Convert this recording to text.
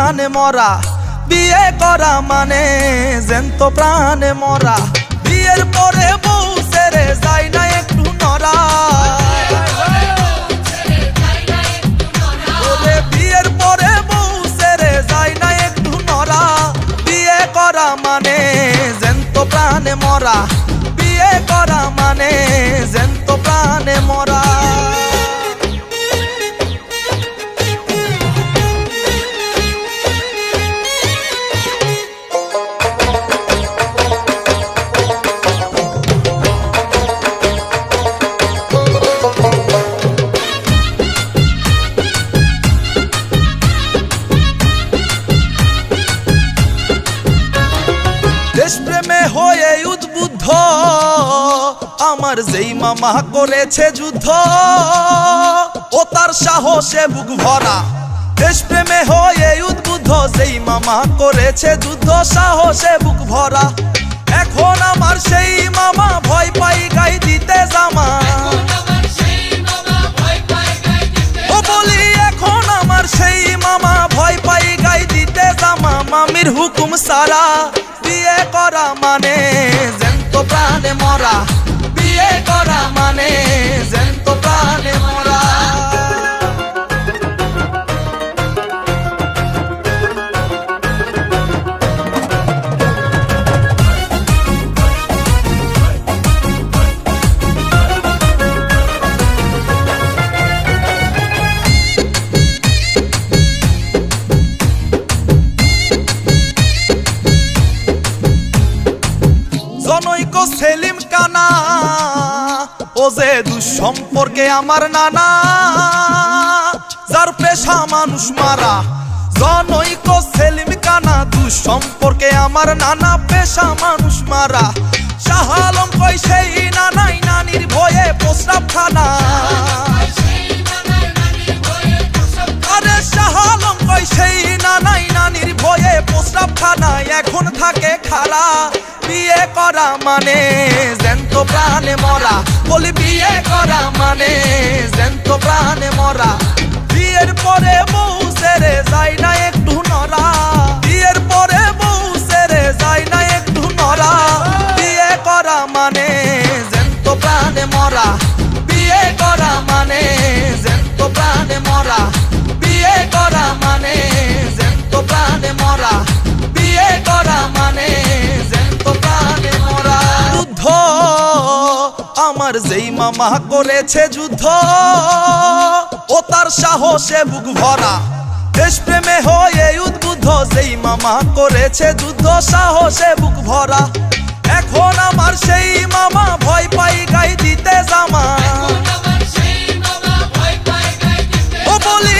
প্রাণে মরা, বিয়ে করা মানে জ্যান্ত প্রাণে মরা। বিয়ের পরে বউ ছেড়ে যায় না একটু নড়া, ওরে বিয়ের পরে বউ ছেড়ে যায় না একটু নড়া। বিয়ে করা মানে জ্যান্ত প্রাণে মরা, বিয়ে করা মানে জ্যান্ত প্রাণে মরা। দেশপ্রেমে হয়ে উদ্বুদ্ধ আমার যেই মামা করেছে যুদ্ধ, ও তার সাহসে বুক ভরা। দেশপ্রেমে হয়ে উদ্বুদ্ধ যেই মামা করেছে যুদ্ধ, সাহসে বুক ভরা। এখন আমার সেই মামা ভয় পাই গাই দিতে জামা, ও বলি এখন আমার সেই মামা ভয় পাই গাই দিতে জামা। মামির হুকুম সারা বিয়ে করা মানে জ্যান্ত প্রাণে মরা, বিয়ে করা মানে জ্যান্ত প্রাণে মরা। জনৈক সেলিম কানা ও যে দুঃসম্পর্কে আমার নানা, যার পেশা মানুষ মারা। জনৈক সেলিম কানা দুঃসম্পর্কে আমার নানা, পেশা মানুষ মারা। শাহ আলম কই সেই নানাই নানির ভয়ে প্রস্রাব খানা, আরে শাহ আলম কই সেই নানাই নানির ভয়ে প্রস্রাব খানায় এখন থাকে খাড়া। বিয়ে করা মানে জ্যান্ত প্রাণে মরা, বলি বিয়ে করা মানে জ্যান্ত প্রাণে মরা। বিয়ের পরে বউ ছেড়ে যায় না একটু নড়া, বিয়ের পরে বউ ছেড়ে যায় না একটু নড়া। বিয়ে করা মানে জ্যান্ত প্রাণে মরা, বিয়ে করা মানে জ্যান্ত প্রাণে মরা। বিয়ে করা মানে জ্যান্ত প্রাণে মরা, বিয়ে করা মানে জ্যান্ত প্রাণে মরা। যুদ্ধ আমার যেই মামা করেছে যুদ্ধ, ও তার সাহসে বুক ভরা। দেশপ্রেমে হয়ে উদ্বুদ্ধ যেই মামা করেছে যুদ্ধ, সাহসে বুক ভরা। এখন আমার সেই মামা ভয় পাই গাই দিতে জামা, ও বলি